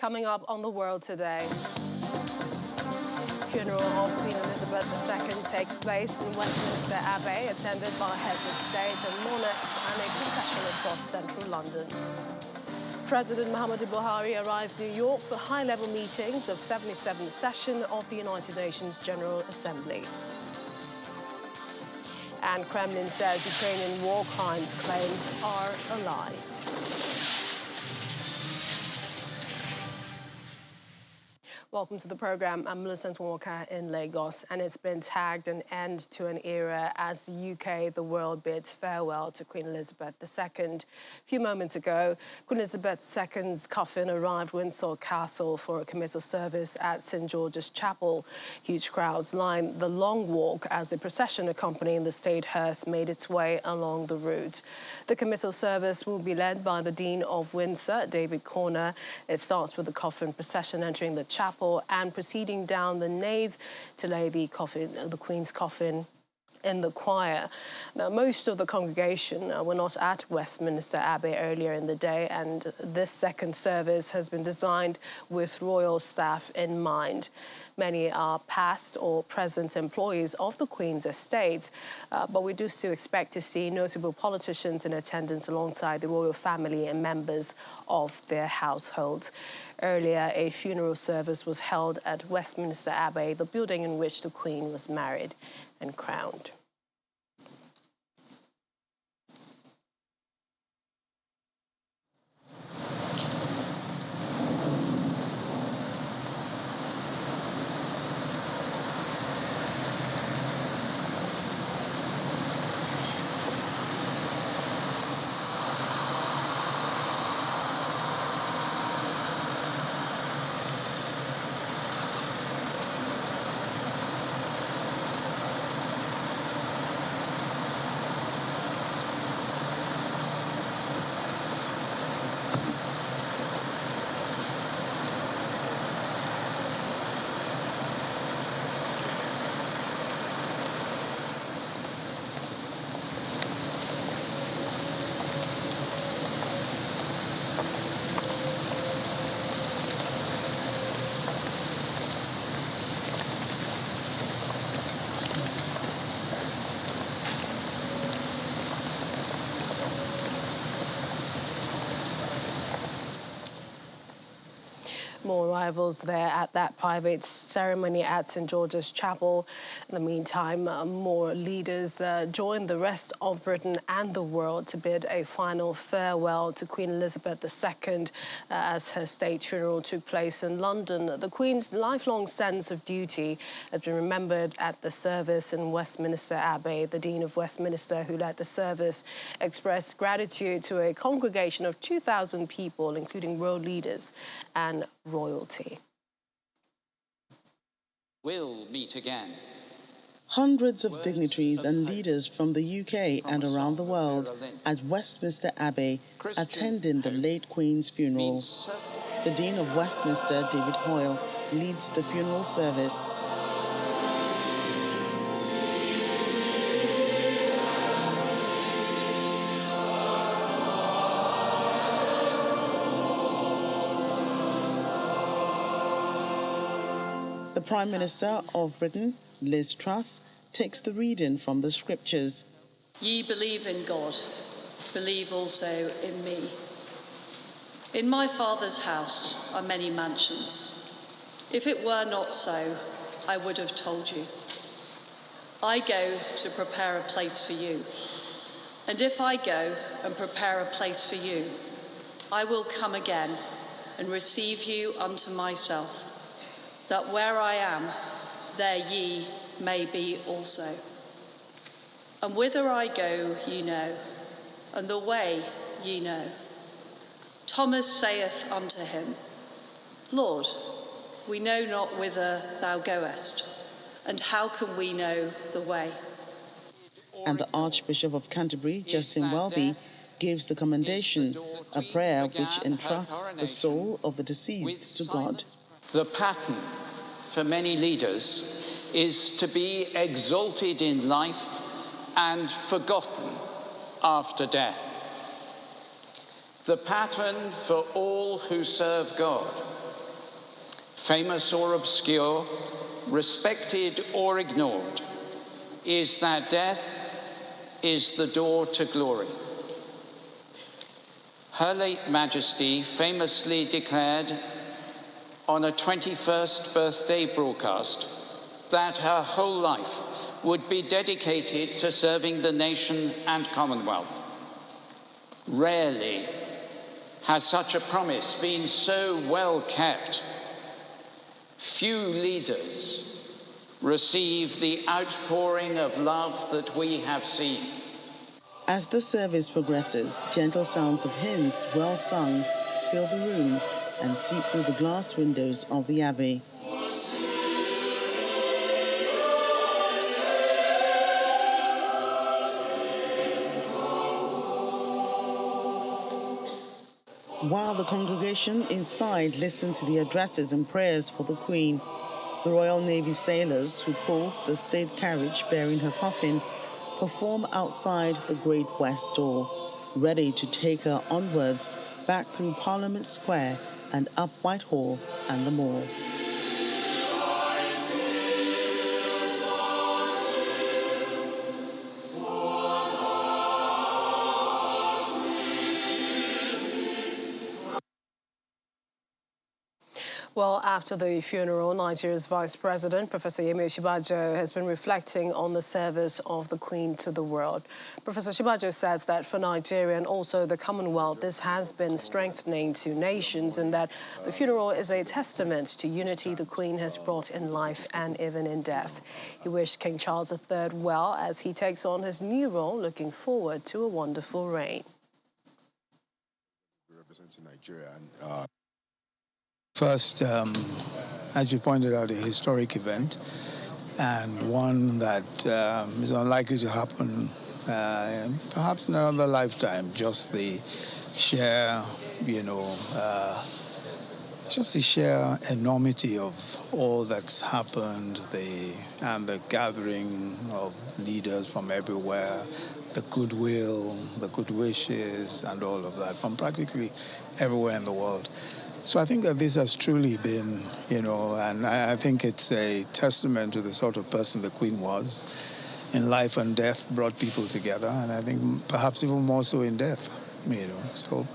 Coming up on The World today, funeral of Queen Elizabeth II takes place in Westminster Abbey, attended by heads of state and monarchs and a procession across central London. President Muhammadu Buhari arrives New York for high-level meetings of 77th session of the United Nations General Assembly. And Kremlin says Ukrainian war crimes claims are a lie. Welcome to the programme. I'm Millicent Walker in Lagos, and it's been tagged an end to an era as the UK, the world, bids farewell to Queen Elizabeth II. A few moments ago, Queen Elizabeth II's coffin arrived Windsor Castle for a committal service at St George's Chapel. Huge crowds lined the Long Walk as a procession accompanying the state hearse made its way along the route. The committal service will be led by the Dean of Windsor, David Corner. It starts with the coffin procession entering the chapel and proceeding down the nave to lay the Queen's coffin in the choir. Now, most of the congregation were not at Westminster Abbey earlier in the day, and this second service has been designed with royal staff in mind. Many are past or present employees of the Queen's estate, but we do still expect to see notable politicians in attendance alongside the royal family and members of their households. Earlier, a funeral service was held at Westminster Abbey, the building in which the Queen was married and crowned. More arrivals there at that private ceremony at St George's Chapel. In the meantime, more leaders joined the rest of Britain and the world to bid a final farewell to Queen Elizabeth II as her state funeral took place in London. The Queen's lifelong sense of duty has been remembered at the service in Westminster Abbey. The Dean of Westminster, who led the service, expressed gratitude to a congregation of 2,000 people, including world leaders and royalty. We'll meet again. Hundreds of dignitaries and leaders from the UK and around the world at Westminster Abbey attending the late Queen's funeral. The Dean of Westminster, David Hoyle, leads the funeral service. The Prime Minister of Britain, Liz Truss, takes the reading from the scriptures. Ye believe in God, believe also in me. In my Father's house are many mansions. If it were not so, I would have told you. I go to prepare a place for you. And if I go and prepare a place for you, I will come again and receive you unto myself, that where I am, there ye may be also. And whither I go ye know, and the way ye know. Thomas saith unto him, Lord, we know not whither thou goest, and how can we know the way? And the Archbishop of Canterbury, Justin Welby, gives the commendation, a prayer which entrusts the soul of the deceased to God. The pattern for many leaders is to be exalted in life and forgotten after death. The pattern for all who serve God famous or obscure, respected or ignored, is that death is the door to glory. Her late Majesty famously declared on a 21st birthday broadcast that her whole life would be dedicated to serving the nation and Commonwealth. Rarely has such a promise been so well kept. Few leaders receive the outpouring of love that we have seen. As the service progresses, gentle sounds of hymns well sung fill the room and seep through the glass windows of the Abbey. While the congregation inside listened to the addresses and prayers for the Queen, the Royal Navy sailors who pulled the state carriage bearing her coffin perform outside the Great West Door, ready to take her onwards back through Parliament Square and up Whitehall and the Mall. Well, after the funeral, Nigeria's Vice President, Professor Yemi Osinbajo, has been reflecting on the service of the Queen to the world. Professor Osinbajo says that for Nigeria and also the Commonwealth, this has been strengthening to nations and that the funeral is a testament to unity the Queen has brought in life and even in death. He wished King Charles III well as he takes on his new role, looking forward to a wonderful reign. Representing Nigeria and First, as you pointed out, a historic event and one that is unlikely to happen perhaps in another lifetime. Just the sheer, just the sheer enormity of all that's happened, and the gathering of leaders from everywhere, the goodwill, the good wishes, and all of that from practically everywhere in the world. So I think that this has truly been, and I think it's a testament to the sort of person the Queen was. In life and death, brought people together, and I think perhaps even more so in death, So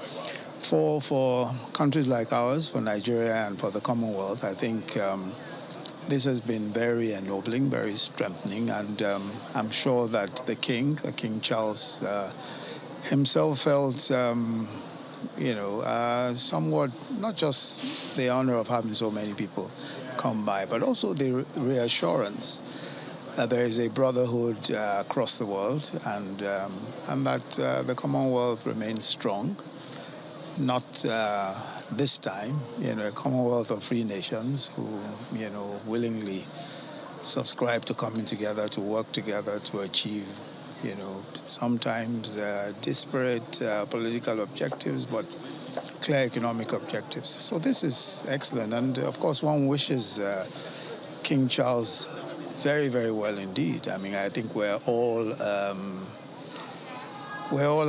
for countries like ours, for Nigeria and for the Commonwealth, I think this has been very ennobling, very strengthening, and I'm sure that King Charles himself felt somewhat, not just the honor of having so many people come by, but also the reassurance that there is a brotherhood across the world and that the Commonwealth remains strong. Not this time, a Commonwealth of free nations who, willingly subscribe to coming together, to work together, to achieve sometimes disparate political objectives, but clear economic objectives. So this is excellent. And of course, one wishes King Charles very, very well indeed. I mean, I think we're all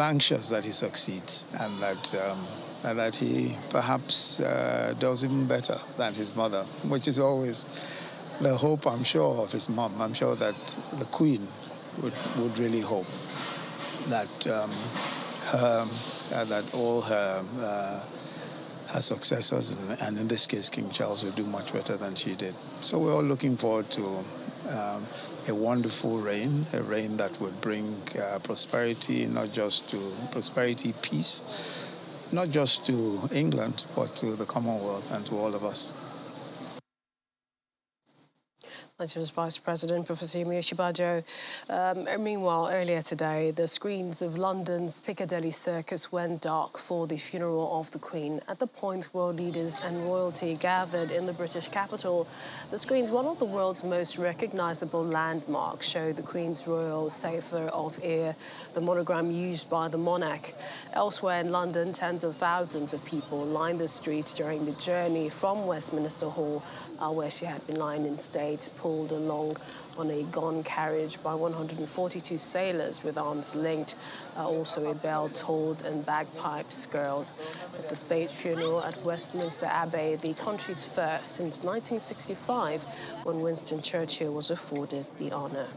anxious that he succeeds and that he perhaps does even better than his mother, which is always the hope, I'm sure, of his mom. I'm sure that the Queen would really hope that that all her successors, and in this case King Charles, will do much better than she did. So we're all looking forward to a wonderful reign, a reign that would bring prosperity, peace, not just to England, but to the Commonwealth and to all of us. Nigeria's Vice President, Professor Yemi Osinbajo. Meanwhile, earlier today, the screens of London's Piccadilly Circus went dark for the funeral of the Queen. At the point world leaders and royalty gathered in the British capital, the screens, one of the world's most recognisable landmarks, show the Queen's royal Sefer of Ear, the monogram used by the monarch. Elsewhere in London, tens of thousands of people lined the streets during the journey from Westminster Hall, where she had been lying in state, pulled pulled along on a gun carriage by 142 sailors with arms linked. Also a bell tolled and bagpipes skirled. It's a state funeral at Westminster Abbey, the country's first since 1965, when Winston Churchill was afforded the honour.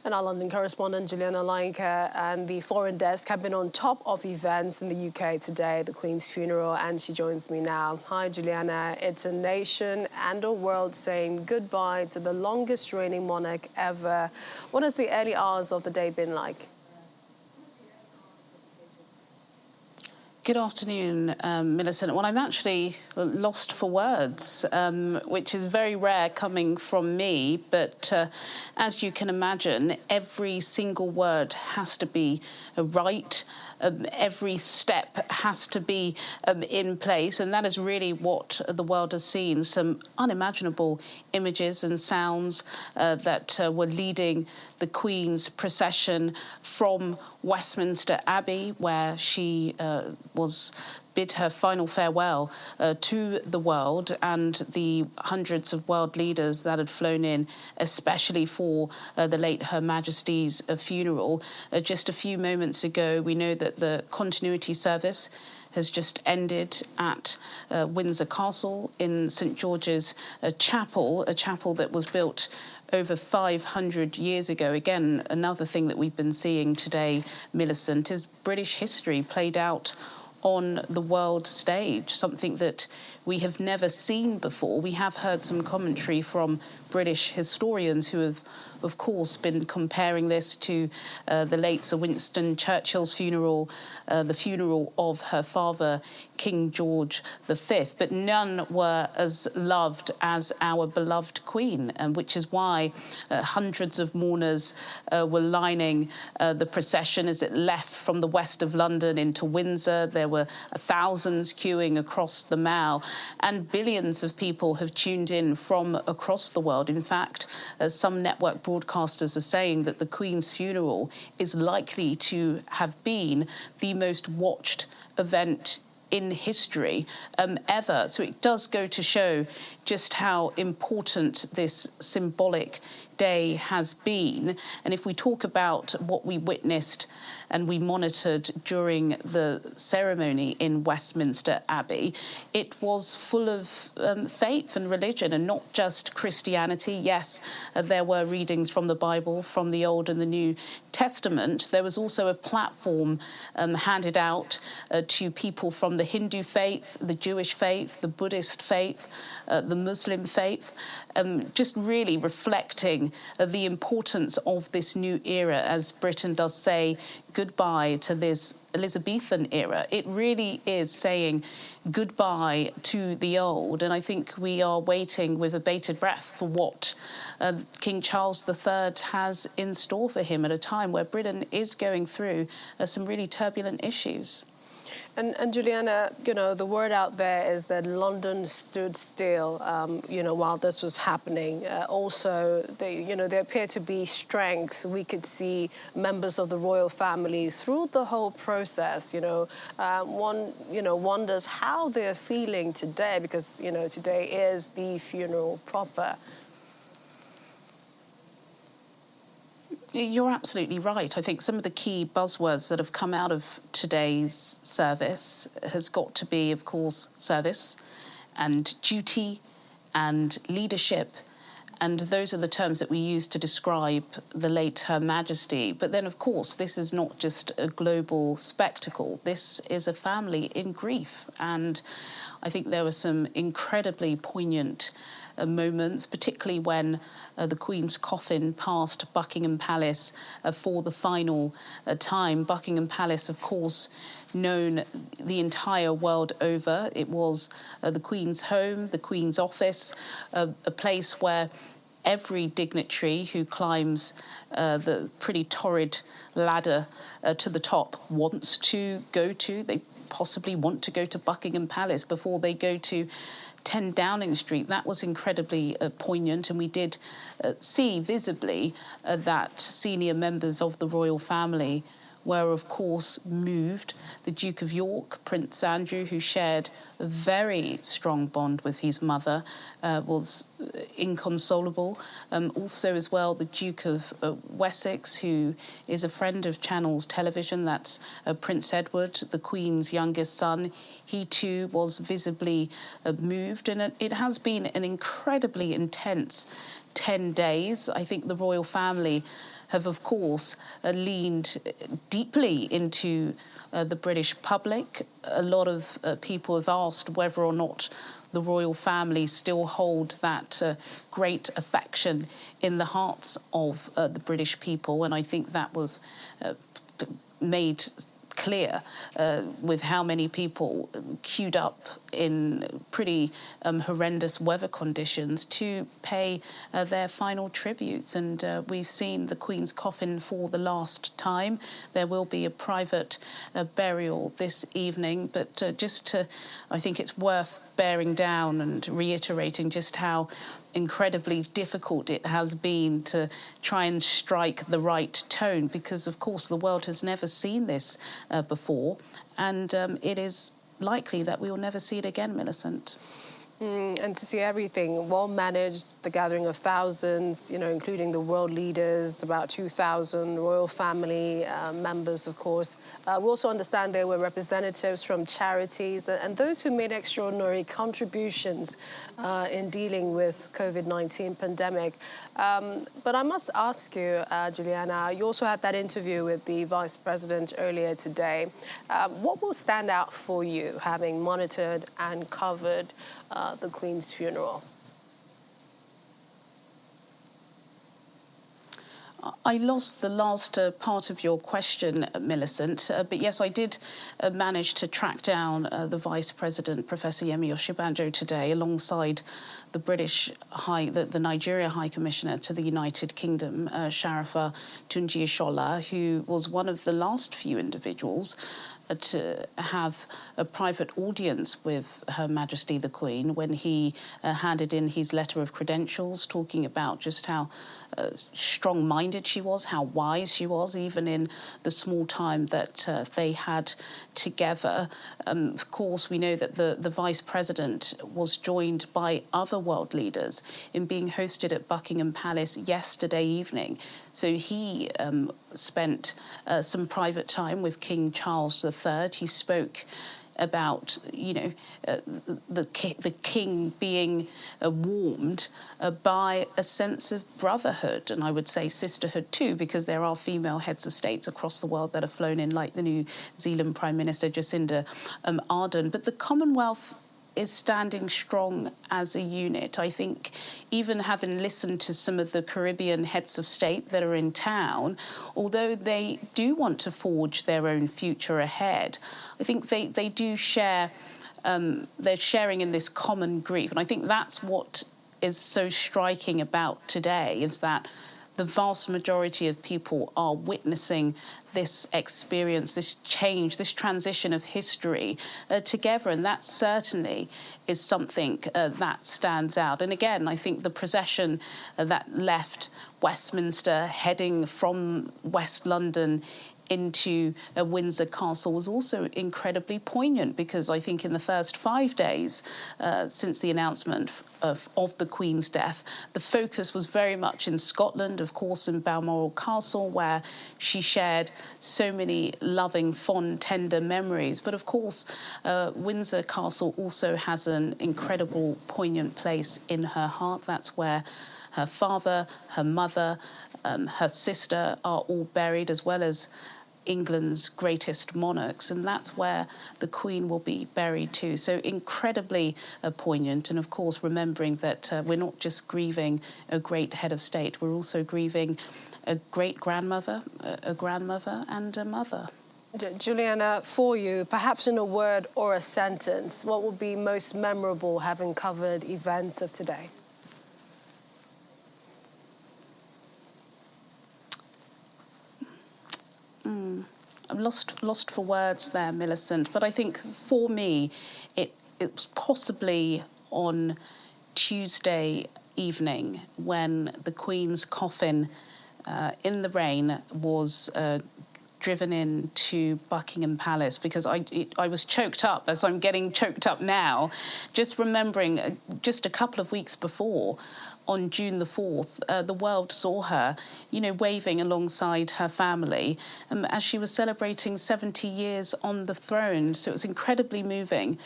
And our London correspondent, Juliana Lainka, and the foreign desk have been on top of events in the UK today, the Queen's funeral, and she joins me now. Hi, Juliana. It's a nation and a world saying goodbye to the longest reigning monarch ever. What has the early hours of the day been like? Good afternoon, Millicent. Well, I'm actually lost for words, which is very rare coming from me. But as you can imagine, every single word has to be right. Every step has to be in place. And that is really what the world has seen. Some unimaginable images and sounds that were leading the Queen's procession from Westminster Abbey, where she was bid her final farewell to the world, and the hundreds of world leaders that had flown in, especially for the late Her Majesty's funeral. Just a few moments ago, we know that the continuity service has just ended at Windsor Castle in St George's Chapel, a chapel that was built over 500 years ago. Again, another thing that we've been seeing today, Millicent, is British history played out on the world stage, something that we have never seen before. We have heard some commentary from British historians who have, of course, been comparing this to the late Sir Winston Churchill's funeral, the funeral of her father, King George V. But none were as loved as our beloved Queen, and which is why hundreds of mourners were lining the procession as it left from the west of London into Windsor. There were thousands queuing across the Mall, and billions of people have tuned in from across the world. In fact, some network broadcasters are saying that the Queen's funeral is likely to have been the most watched event in history ever. So it does go to show just how important this symbolic day has been. And if we talk about what we witnessed and we monitored during the ceremony in Westminster Abbey, it was full of faith and religion, and not just Christianity. Yes, there were readings from the Bible, from the Old and the New Testament. There was also a platform handed out to people from the Hindu faith, the Jewish faith, the Buddhist faith, the Muslim faith, just really reflecting the importance of this new era, as Britain does say goodbye to this Elizabethan era. It really is saying goodbye to the old, and I think we are waiting with bated breath for what King Charles III has in store for him at a time where Britain is going through some really turbulent issues. And Juliana, you know, the word out there is that London stood still, while this was happening. Also, there appeared to be strength. We could see members of the royal family through the whole process. One wonders how they're feeling today, because, today is the funeral proper. You're absolutely right. I think some of the key buzzwords that have come out of today's service has got to be, of course, service and duty and leadership. And those are the terms that we use to describe the late Her Majesty. But then, of course, this is not just a global spectacle. This is a family in grief. And I think there were some incredibly poignant moments, particularly when the Queen's coffin passed Buckingham Palace for the final time. Buckingham Palace, of course, known the entire world over. It was the Queen's home, the Queen's office, a place where every dignitary who climbs the pretty torrid ladder to the top wants to go to. They possibly want to go to Buckingham Palace before they go to 10 Downing Street. That was incredibly poignant, and we did see visibly that senior members of the royal family were, of course, moved. The Duke of York, Prince Andrew, who shared a very strong bond with his mother, was inconsolable. Also, as well, the Duke of Wessex, who is a friend of Channel's television, that's Prince Edward, the Queen's youngest son. He too was visibly moved, and it has been an incredibly intense 10 days. I think the royal family have, of course, leaned deeply into the British public. A lot of people have asked whether or not the royal family still hold that great affection in the hearts of the British people, and I think that was made clear with how many people queued up in pretty horrendous weather conditions to pay their final tributes. And we've seen the Queen's coffin for the last time. There will be a private burial this evening, but I think it's worth bearing down and reiterating just how incredibly difficult it has been to try and strike the right tone, because of course the world has never seen this before, and it is likely that we will never see it again, Millicent. And to see everything well managed, the gathering of thousands, including the world leaders, about 2,000 royal family members, of course. We also understand there were representatives from charities and those who made extraordinary contributions in dealing with COVID-19 pandemic. But I must ask you, Juliana, you also had that interview with the Vice President earlier today. What will stand out for you, having monitored and covered the Queen's funeral? I lost the last part of your question, Millicent, but yes, I did manage to track down the Vice President, Professor Yemi Osinbajo, today, alongside the the Nigeria High Commissioner to the United Kingdom, Sharifa Tunji-Ishola, who was one of the last few individuals to have a private audience with Her Majesty the Queen when he handed in his letter of credentials, talking about just how strong-minded she was, how wise she was, even in the small time that they had together. Of course, we know that the Vice President was joined by other world leaders in being hosted at Buckingham Palace yesterday evening. So he spent some private time with King Charles III. He spoke about, the king being warmed by a sense of brotherhood, and I would say sisterhood too, because there are female heads of states across the world that have flown in, like the New Zealand Prime Minister Jacinda Ardern. But the Commonwealth is standing strong as a unit. I think even having listened to some of the Caribbean heads of state that are in town, although they do want to forge their own future ahead, I think they do share, they're sharing in this common grief. And I think that's what is so striking about today, is that the vast majority of people are witnessing this experience, this change, this transition of history together. And that certainly is something that stands out. And again, I think the procession that left Westminster heading from West London into Windsor Castle was also incredibly poignant, because I think in the first 5 days since the announcement of the Queen's death, the focus was very much in Scotland, of course, in Balmoral Castle, where she shared so many loving, fond, tender memories. But of course, Windsor Castle also has an incredible, poignant place in her heart. That's where her father, her mother, her sister are all buried, as well as England's greatest monarchs, and that's where the Queen will be buried too. So incredibly poignant, and of course remembering that we're not just grieving a great head of state, we're also grieving a great-grandmother, a grandmother and a mother. Juliana, for you, perhaps in a word or a sentence, what will be most memorable having covered events of today? I'm lost for words there, Millicent. But I think for me, it was possibly on Tuesday evening when the Queen's coffin in the rain was driven into Buckingham Palace, because I was choked up, as I'm getting choked up now, just remembering just a couple of weeks before, on June the 4th, the world saw her, waving alongside her family as she was celebrating 70 years on the throne. So it was incredibly moving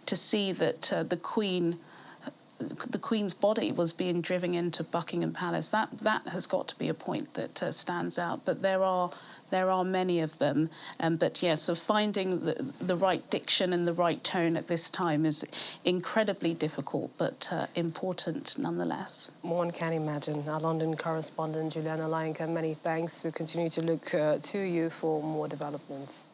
to see that the Queen's body was being driven into Buckingham Palace. That has got to be a point that stands out. But there are many of them. But yes, so finding the right diction and the right tone at this time is incredibly difficult, but important nonetheless. One can imagine. Our London correspondent, Juliana Lainka, many thanks. We continue to look to you for more developments.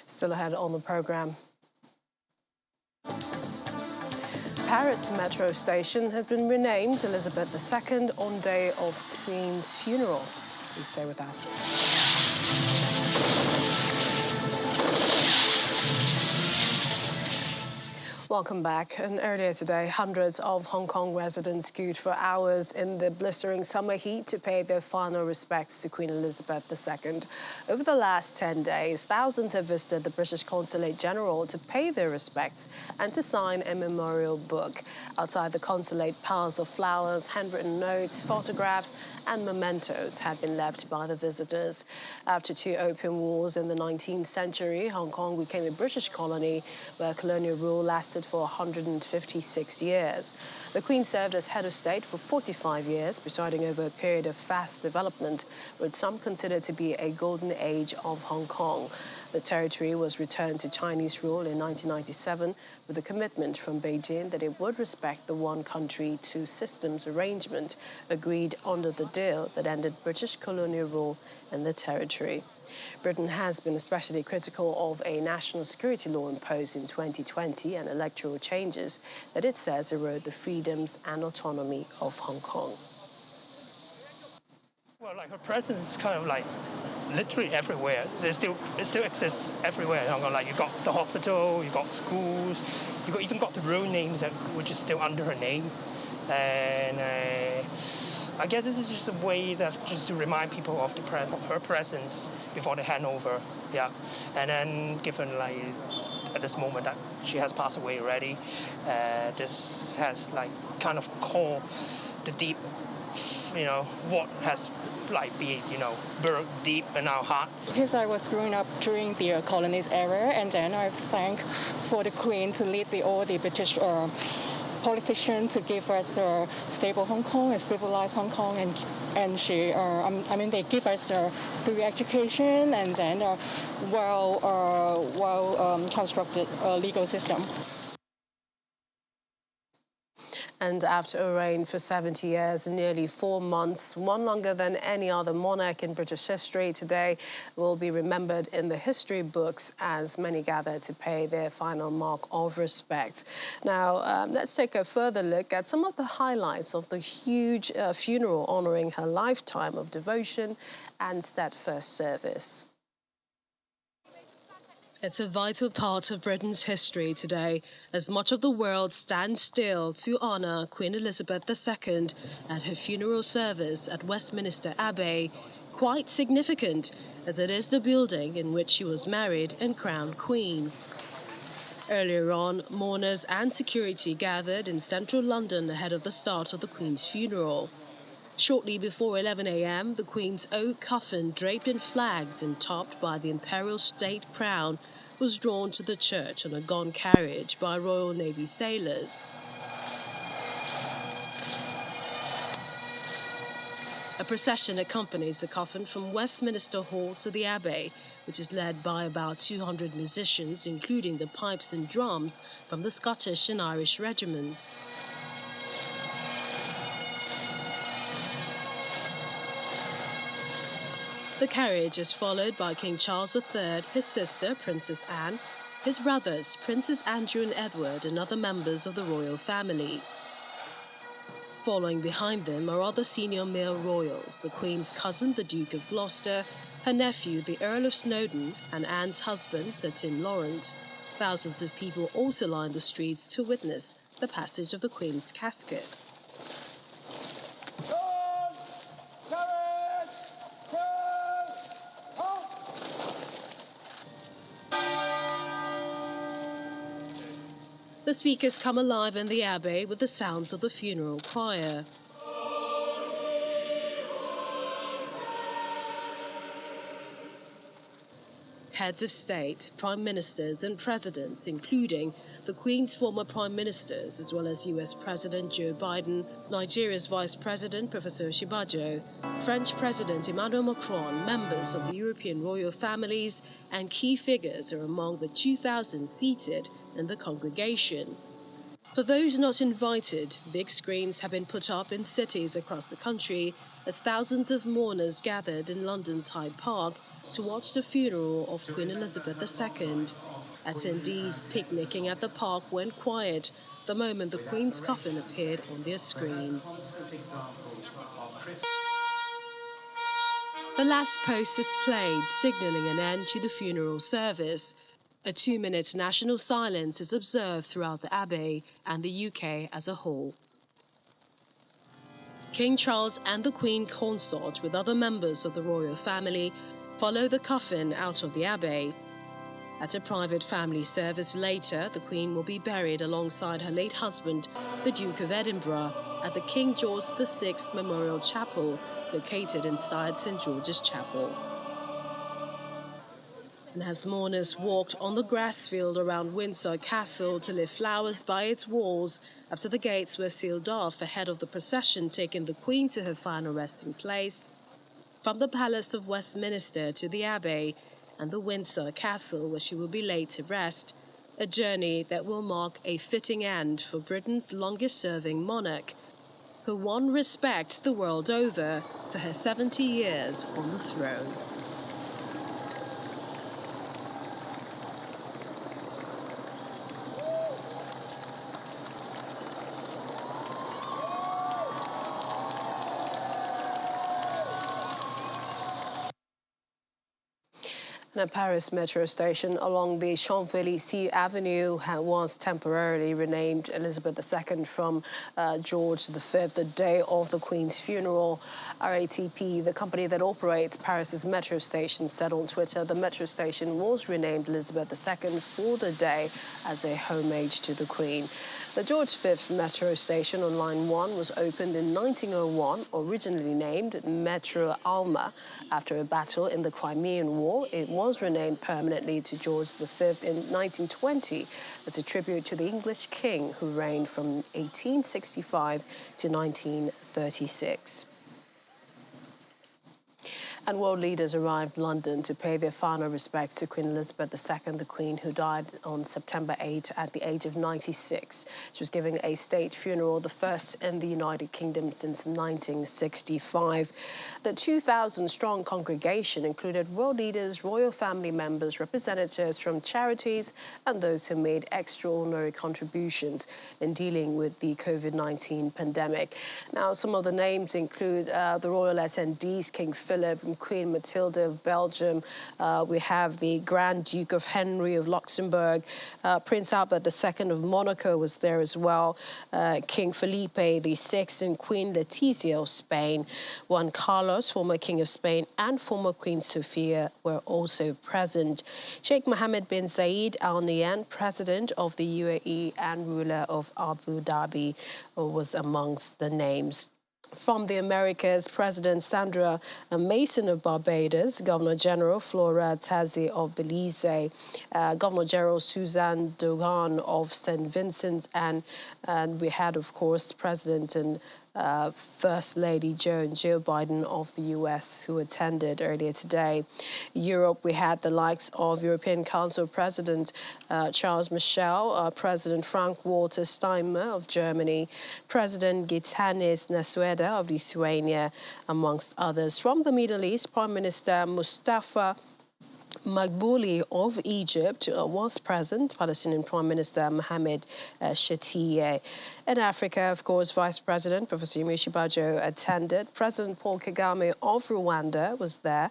Still ahead on the programme. Paris metro station has been renamed Elizabeth II on day of Queen's funeral. Please stay with us. Welcome back. And earlier today, hundreds of Hong Kong residents queued for hours in the blistering summer heat to pay their final respects to Queen Elizabeth II. Over the last 10 days, thousands have visited the British Consulate General to pay their respects and to sign a memorial book. Outside the consulate, piles of flowers, handwritten notes, photographs and mementos had been left by the visitors. After 2 opium wars in the 19th century, Hong Kong became a British colony where colonial rule lasted for 156 years. The Queen served as head of state for 45 years, presiding over a period of fast development, which some consider to be a golden age of Hong Kong. The territory was returned to Chinese rule in 1997 with a commitment from Beijing that it would respect the one country, two systems arrangement agreed under the deal that ended British colonial rule in the territory. Britain has been especially critical of a national security law imposed in 2020 and electoral changes that it says erode the freedoms and autonomy of Hong Kong. Well, like her presence is kind of like literally everywhere. It still exists everywhere in Hong Kong. Like you got the hospital, you got schools, even got the road names which is still under her name, and I guess this is just a way just to remind people of her presence before the handover. Yeah, and then given like at this moment that she has passed away already, this has like kind of called the deep, what has like been, buried deep in our heart. Because I was growing up during the colonies era, and then I thank for the Queen to lead all the British politicians to give us a stable Hong Kong, a civilized Hong Kong, and she, they give us free education and then a well constructed legal system. And after a reign for 70 years and nearly 4 months, one longer than any other monarch in British history, today will be remembered in the history books as many gather to pay their final mark of respect. Now, let's take a further look at some of the highlights of the huge funeral honouring her lifetime of devotion and steadfast service. It's a vital part of Britain's history today, as much of the world stands still to honour Queen Elizabeth II at her funeral service at Westminster Abbey, quite significant as it is the building in which she was married and crowned queen. Earlier on, mourners and security gathered in central London ahead of the start of the Queen's funeral. Shortly before 11 a.m, the Queen's oak coffin, draped in flags and topped by the imperial state crown, was drawn to the church on a gone carriage by Royal Navy sailors. A procession accompanies the coffin from Westminster Hall to the Abbey, which is led by about 200 musicians, including the pipes and drums from the Scottish and Irish regiments. The carriage is followed by King Charles III, his sister, Princess Anne, his brothers, Princes Andrew and Edward, and other members of the royal family. Following behind them are other senior male royals, the Queen's cousin, the Duke of Gloucester, her nephew, the Earl of Snowdon, and Anne's husband, Sir Tim Lawrence. Thousands of people also lined the streets to witness the passage of the Queen's casket. The speakers come alive in the Abbey with the sounds of the funeral choir. Heads of state, prime ministers and presidents, including the Queen's former prime ministers, as well as US President Joe Biden, Nigeria's Vice President Professor Shibajo, French President Emmanuel Macron, members of the European royal families and key figures are among the 2,000 seated in the congregation. For those not invited, big screens have been put up in cities across the country as thousands of mourners gathered in London's Hyde Park to watch the funeral of Queen Elizabeth II. Attendees picnicking at the park went quiet the moment the Queen's coffin appeared on their screens. The last post is played, signalling an end to the funeral service. A 2-minute national silence is observed throughout the Abbey and the UK as a whole. King Charles and the Queen Consort, with other members of the royal family, follow the coffin out of the Abbey. At a private family service later, the Queen will be buried alongside her late husband, the Duke of Edinburgh, at the King George VI Memorial Chapel, located inside St George's Chapel. And as mourners walked on the grass field around Windsor Castle to lay flowers by its walls after the gates were sealed off ahead of the procession taking the Queen to her final resting place, from the Palace of Westminster to the Abbey and the Windsor Castle where she will be laid to rest, a journey that will mark a fitting end for Britain's longest-serving monarch, who won respect the world over for her 70 years on the throne. A Paris metro station along the Champs-Élysées Avenue was temporarily renamed Elizabeth II from George V, the day of the Queen's funeral. RATP, the company that operates Paris's metro station, said on Twitter the metro station was renamed Elizabeth II for the day as a homage to the Queen. The George V metro station on Line 1 was opened in 1901, originally named Metro Alma. After a battle in the Crimean War, it was renamed permanently to George V in 1920 as a tribute to the English king who reigned from 1865 to 1936. And world leaders arrived in London to pay their final respects to Queen Elizabeth II, the Queen who died on September 8 at the age of 96. She was giving a state funeral, the first in the United Kingdom since 1965. The 2,000-strong congregation included world leaders, royal family members, representatives from charities, and those who made extraordinary contributions in dealing with the COVID-19 pandemic. Now, some of the names include the royal attendees, King Philip and Queen Matilda of Belgium. We have the Grand Duke of Henry of Luxembourg. Prince Albert II of Monaco was there as well. King Felipe VI and Queen Letizia of Spain. Juan Carlos, former King of Spain, and former Queen Sofia were also present. Sheikh Mohammed bin Zayed Al Nahyan, President of the UAE and ruler of Abu Dhabi, was amongst the names. From the Americas, President Sandra Mason of Barbados, Governor General Flora Tazi of Belize, Governor General Suzanne Dogan of St. Vincent, and we had, of course, President and First Lady Joe Biden of the US, who attended earlier today. Europe, we had the likes of European Council President Charles Michel, President Frank-Walter Steinmeier of Germany, President Gitanis Nasueda of Lithuania, amongst others. From the Middle East, Prime Minister Mustafa Maghbouli of Egypt was present, Palestinian Prime Minister Mohamed Shatiye. In Africa, of course, Vice President Professor Yemi Shibajo attended. President Paul Kagame of Rwanda was there.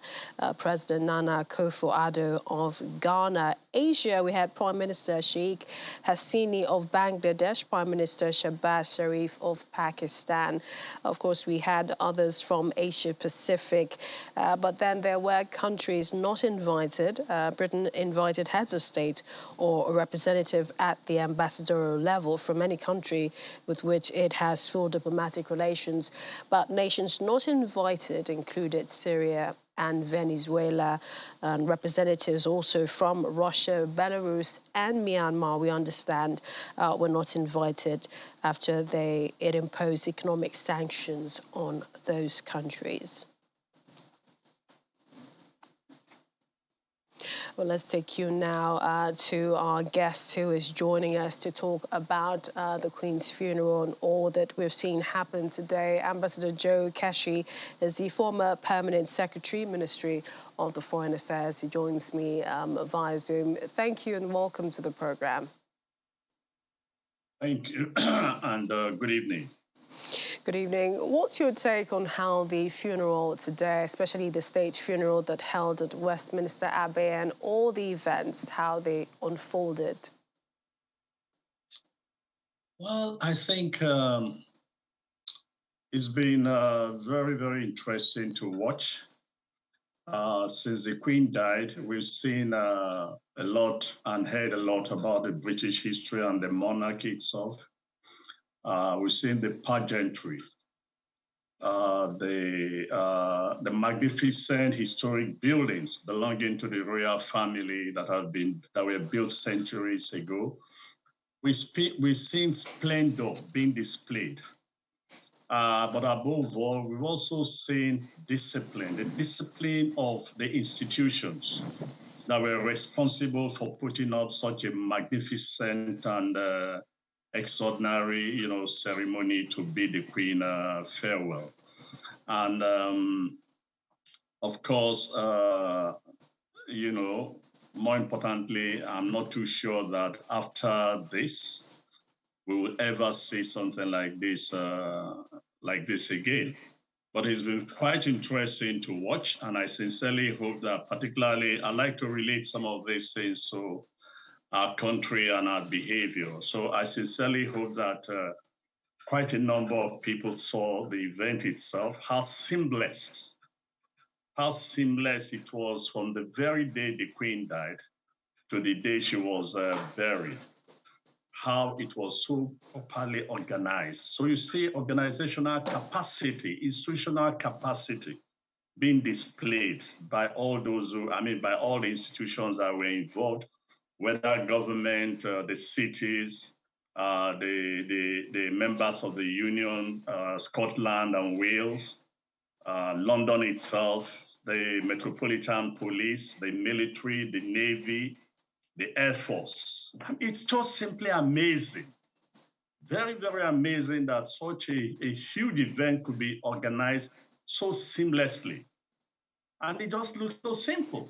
President Nana Akufo-Addo of Ghana. Asia, we had Prime Minister Sheikh Hasina of Bangladesh, Prime Minister Shahbaz Sharif of Pakistan. Of course, we had others from Asia Pacific, but then there were countries not invited invited, Britain invited heads of state or a representative at the ambassadorial level from any country with which it has full diplomatic relations. But nations not invited included Syria and Venezuela, and representatives also from Russia, Belarus and Myanmar, we understand, were not invited after it imposed economic sanctions on those countries. Well, let's take you now to our guest who is joining us to talk about the Queen's funeral and all that we've seen happen today. Ambassador Joe Keshi is the former Permanent Secretary, Ministry of the Foreign Affairs. He joins me via Zoom. Thank you and welcome to the programme. Thank you and good evening. Good evening. What's your take on how the funeral today, especially the state funeral that held at Westminster Abbey and all the events, how they unfolded? Well, I think it's been very, very interesting to watch. Since the Queen died, we've seen a lot and heard a lot about the British history and the monarchy itself. We've seen the pageantry, the magnificent historic buildings belonging to the royal family that were built centuries ago. We've seen splendor being displayed. But above all, we've also seen discipline, the discipline of the institutions that were responsible for putting up such a magnificent and extraordinary, ceremony to bid the Queen farewell. And of course, more importantly, I'm not too sure that after this, we will ever see something like this again. But it's been quite interesting to watch, and I sincerely hope that particularly, I like to relate some of these things to our country and our behavior. So I sincerely hope that quite a number of people saw the event itself, how seamless it was from the very day the Queen died to the day she was buried, how it was so properly organized. So you see organizational capacity, institutional capacity being displayed by all by all the institutions that were involved, whether government, the cities, the members of the Union, Scotland and Wales, London itself, the Metropolitan Police, the military, the Navy, the Air Force. It's just simply amazing. Very, very amazing that such a huge event could be organized so seamlessly. And it just looks so simple.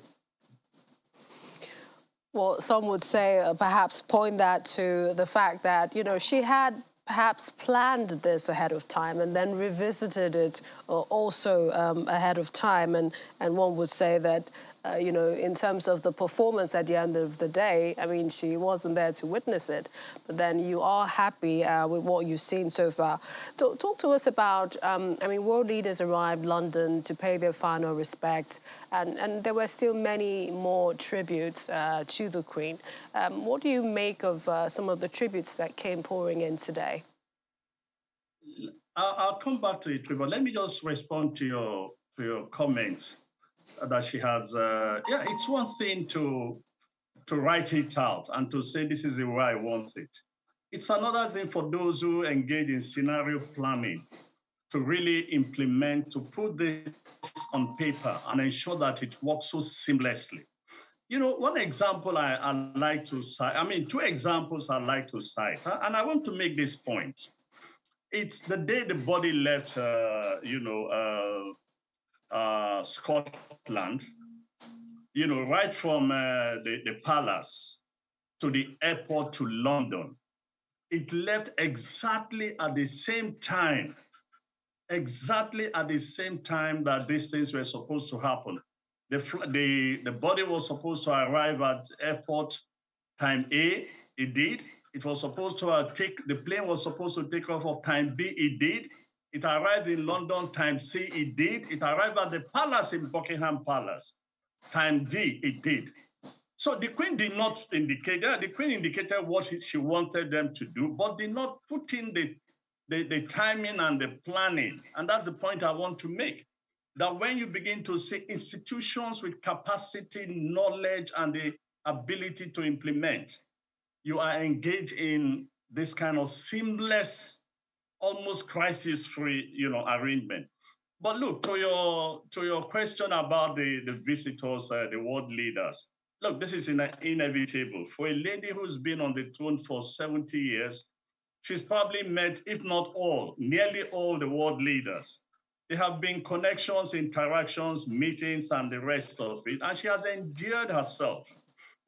Well, some would say, perhaps point that to the fact that, she had perhaps planned this ahead of time and then revisited it also ahead of time. And one would say that, in terms of the performance at the end of the day, I mean, she wasn't there to witness it. But then you are happy with what you've seen so far. Talk to us about, world leaders arrived in London to pay their final respects, and there were still many more tributes to the Queen. What do you make of some of the tributes that came pouring in today? I'll come back to it, but let me just respond to your comments that she has. It's one thing to write it out and to say this is the way I want it. It's another thing for those who engage in scenario planning to really implement, to put this on paper and ensure that it works so seamlessly. One example I like to cite, two examples I like to cite, and I want to make this point. It's the day the body left, Scotland, right from the palace to the airport to London. It left exactly at the same time that these things were supposed to happen. The body was supposed to arrive at airport time A, it did. It was supposed to the plane was supposed to take off of time B, it did. It arrived in London time C, it did. It arrived at the palace in Buckingham Palace. time D, it did. So the Queen did not indicate, the Queen indicated what she wanted them to do, but did not put in the timing and the planning. And that's the point I want to make. That when you begin to see institutions with capacity, knowledge, and the ability to implement, you are engaged in this kind of seamless, almost crisis-free, arrangement. But look, to your question about the visitors, the world leaders. Look, this is inevitable. For a lady who's been on the throne for 70 years, she's probably met, if not all, nearly all the world leaders. There have been connections, interactions, meetings, and the rest of it. And she has endeared herself,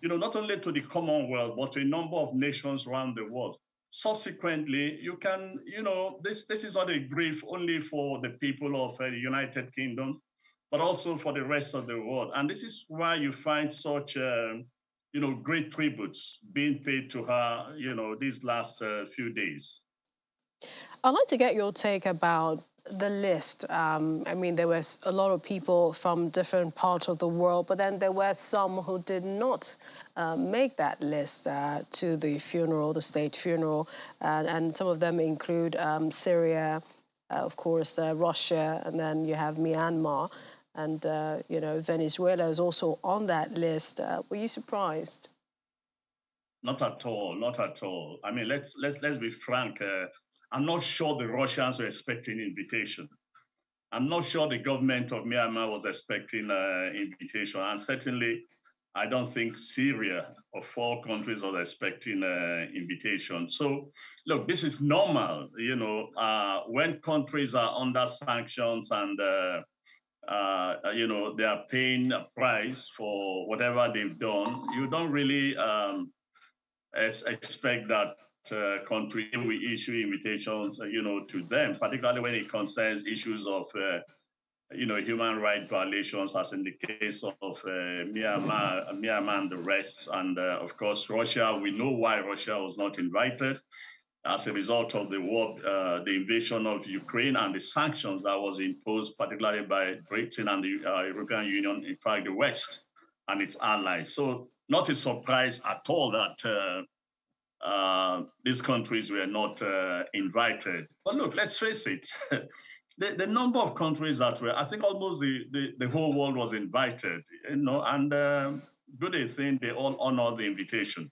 not only to the Commonwealth, but to a number of nations around the world. Subsequently, you can, this is not a grief only for the people of the United Kingdom, but also for the rest of the world. And this is why you find such, great tributes being paid to her, these last few days. I'd like to get your take about the list. I mean, there was a lot of people from different parts of the world, but then there were some who did not make that list to the funeral, the state funeral, and some of them include Syria, of course, Russia, and then you have Myanmar, and Venezuela is also on that list. Were you surprised? Not at all, not at all. I mean, let's be frank. I'm not sure the Russians were expecting invitation. I'm not sure the government of Myanmar was expecting invitation. And certainly, I don't think Syria of all countries was expecting invitation. So, look, this is normal. When countries are under sanctions and they are paying a price for whatever they've done, you don't really expect that country will issue invitations, to them, particularly when it concerns issues of, human rights violations, as in the case of Myanmar and the rest. And of course, Russia, we know why Russia was not invited as a result of the war, the invasion of Ukraine and the sanctions that was imposed, particularly by Britain and the European Union, in fact, the West and its allies. So not a surprise at all that these countries were not invited. But look, let's face it, the number of countries that were, I think almost the whole world was invited, and good a thing, they all honored the invitation.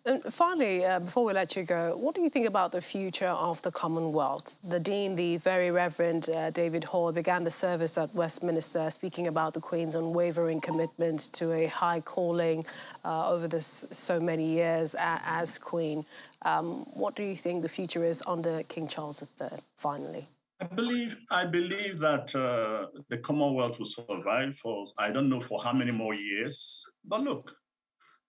And finally, before we let you go, what do you think about the future of the Commonwealth? The Dean, the Very Reverend David Hall, began the service at Westminster speaking about the Queen's unwavering commitment to a high calling over so many years as Queen. What do you think the future is under King Charles III, finally? I believe that the Commonwealth will survive for, I don't know for how many more years, but look,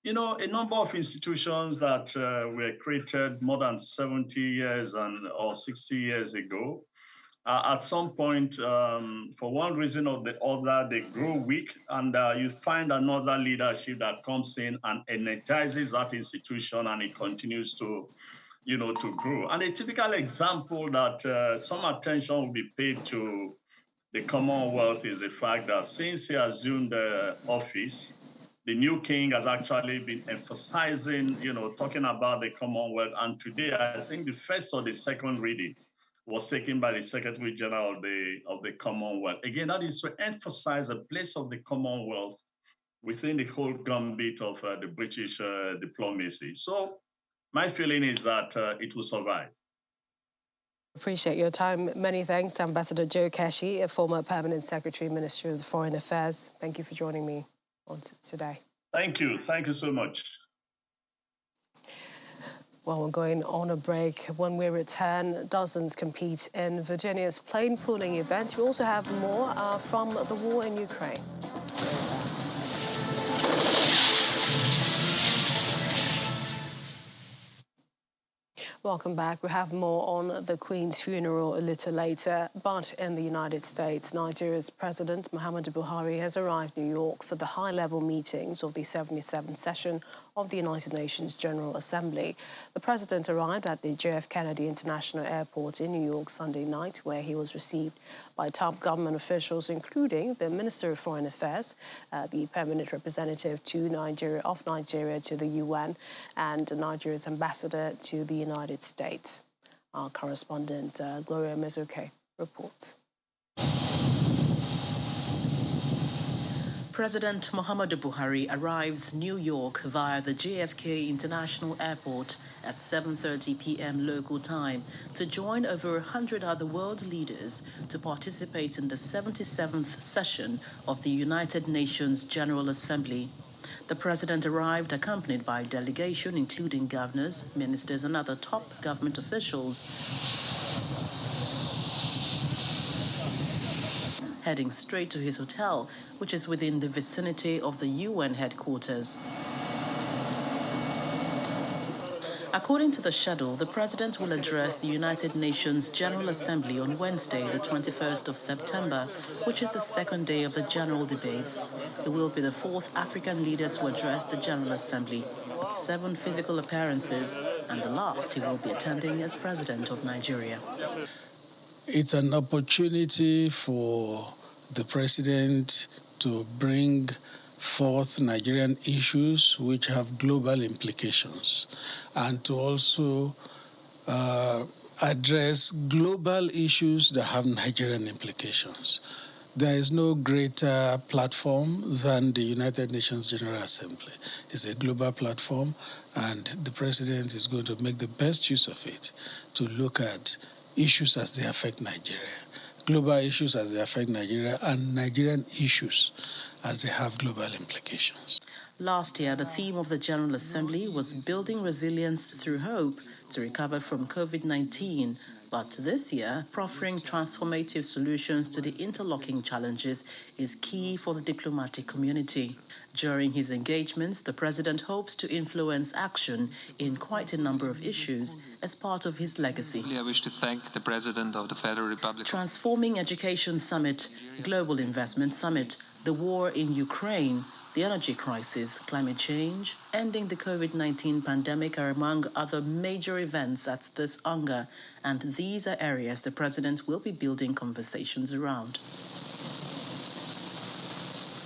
a number of institutions that were created more than 70 years or 60 years ago, at some point, for one reason or the other, they grow weak, and you find another leadership that comes in and energizes that institution, and it continues to grow. And a typical example that some attention will be paid to the Commonwealth is the fact that since he assumed the office, the new king has actually been emphasizing, talking about the Commonwealth. And today, I think the first or the second reading was taken by the Secretary General of the Commonwealth. Again, that is to emphasize the place of the Commonwealth within the whole gambit of the British diplomacy. So my feeling is that it will survive. Appreciate your time. Many thanks to Ambassador Joe Keshi, a former Permanent Secretary, Ministry of Foreign Affairs. Thank you for joining me on today. Thank you. Thank you so much. Well, we're going on a break. When we return, dozens compete in Virginia's plane pooling event. We also have more from the war in Ukraine. Stay with us. Welcome back. We have more on the Queen's funeral a little later. But in the United States, Nigeria's President Muhammadu Buhari has arrived in New York for the high-level meetings of the 77th session of the United Nations General Assembly. The President arrived at the JF Kennedy International Airport in New York Sunday night, where he was received by top government officials, including the Minister of Foreign Affairs, the permanent representative to Nigeria to the UN, and Nigeria's ambassador to the United States. Our correspondent, Gloria Mizuke, reports. President Muhammadu Buhari arrives New York via the JFK International Airport at 7:30 p.m. local time to join over 100 other world leaders to participate in the 77th session of the United Nations General Assembly. The president arrived accompanied by a delegation including governors, ministers, and other top government officials, heading straight to his hotel, which is within the vicinity of the UN headquarters. According to the schedule, the president will address the United Nations General Assembly on Wednesday, the 21st of September, which is the second day of the general debates. He will be the fourth African leader to address the General Assembly, with 7 physical appearances, and the last he will be attending as president of Nigeria. It's an opportunity for the president to bring forth Nigerian issues which have global implications, and to also address global issues that have Nigerian implications. There is no greater platform than the United Nations General Assembly. It's a global platform, and the president is going to make the best use of it to look at issues as they affect Nigeria, global issues as they affect Nigeria, and Nigerian issues as they have global implications. Last year, the theme of the General Assembly was building resilience through hope to recover from COVID-19. But this year, proffering transformative solutions to the interlocking challenges is key for the diplomatic community. During his engagements, the president hopes to influence action in quite a number of issues as part of his legacy. I wish to thank the President of the Federal Republic. Transforming Education Summit, Global Investment Summit, the war in Ukraine, the energy crisis, climate change, ending the COVID-19 pandemic are among other major events at this UNGA, and these are areas the president will be building conversations around.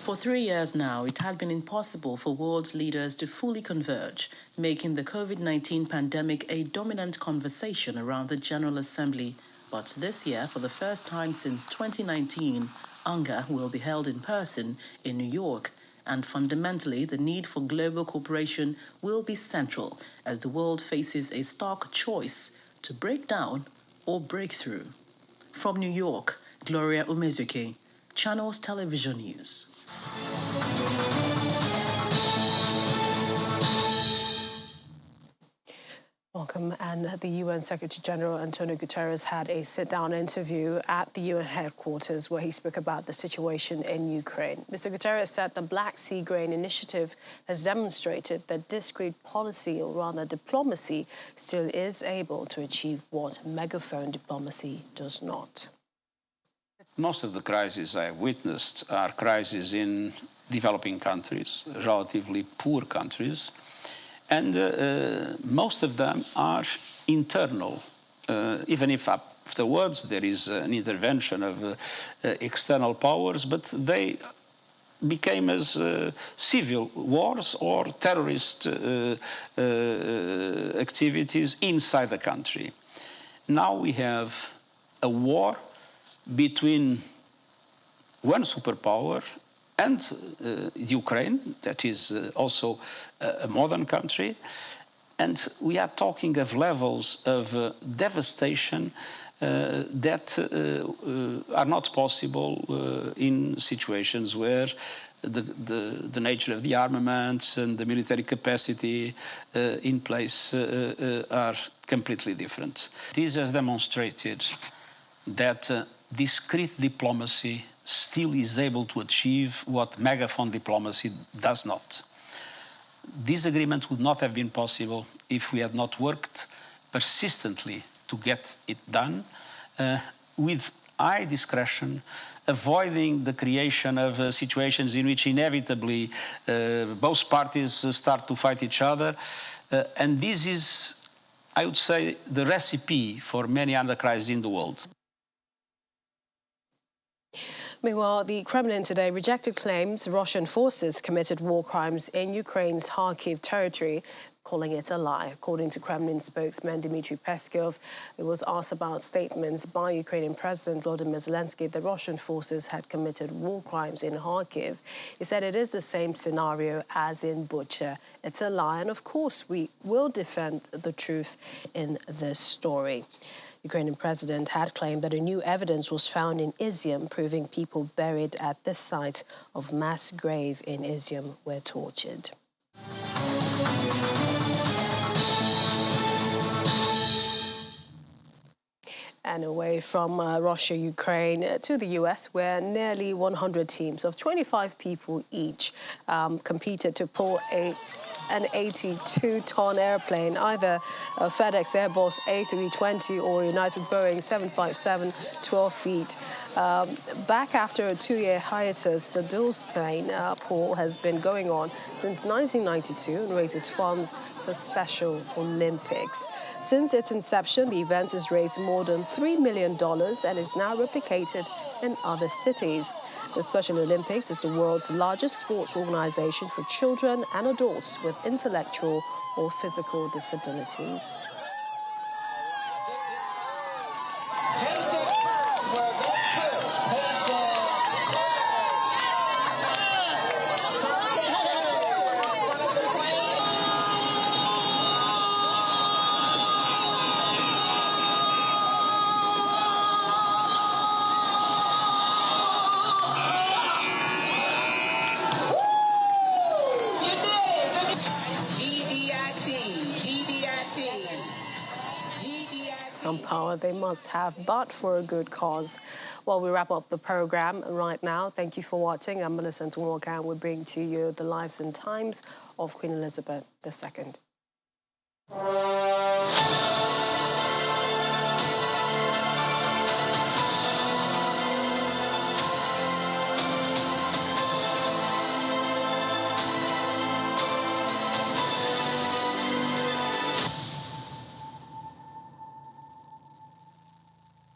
For 3 years now, it had been impossible for world leaders to fully converge, making the COVID-19 pandemic a dominant conversation around the General Assembly. But this year, for the first time since 2019, UNGA will be held in person in New York, and fundamentally, the need for global cooperation will be central as the world faces a stark choice to break down or break through. From New York, Gloria Umezuke, Channels Television News. Welcome. And the UN Secretary-General Antonio Guterres had a sit-down interview at the UN headquarters where he spoke about the situation in Ukraine. Mr. Guterres said the Black Sea Grain Initiative has demonstrated that discreet policy, or rather diplomacy, still is able to achieve what megaphone diplomacy does not. Most of the crises I have witnessed are crises in developing countries, relatively poor countries, and most of them are internal, even if afterwards there is an intervention of external powers, but they became as civil wars or terrorist activities inside the country. Now we have a war between one superpower and Ukraine, that is also a modern country, and we are talking of levels of devastation that are not possible in situations where the nature of the armaments and the military capacity in place are completely different. This has demonstrated that discreet diplomacy still is able to achieve what megaphone diplomacy does not. This agreement would not have been possible if we had not worked persistently to get it done with high discretion, avoiding the creation of situations in which inevitably both parties start to fight each other. And this is, I would say, the recipe for many other crises in the world. Meanwhile, the Kremlin today rejected claims Russian forces committed war crimes in Ukraine's Kharkiv territory, calling it a lie. According to Kremlin spokesman Dmitry Peskov, it was asked about statements by Ukrainian President Volodymyr Zelensky that Russian forces had committed war crimes in Kharkiv. He said it is the same scenario as in Bucha. It's a lie, and of course we will defend the truth in this story. Ukrainian president had claimed that a new evidence was found in Izium, proving people buried at the site of mass grave in Izium were tortured. And away from Russia, Ukraine, to the U.S., where nearly 100 teams of 25 people each competed to pull an 82-ton airplane, either a FedEx Airbus A320 or United Boeing 757, 12 feet. Back after a 2-year hiatus, the dual plane pull has been going on since 1992 and raises funds for Special Olympics. Since its inception, the event has raised more than $3 million and is now replicated in other cities. The Special Olympics is the world's largest sports organization for children and adults with intellectual or physical disabilities. Some power they must have, but for a good cause. Well, we wrap up the program right now. Thank you for watching. I'm Melissa Walker, and we bring to you the lives and times of Queen Elizabeth II.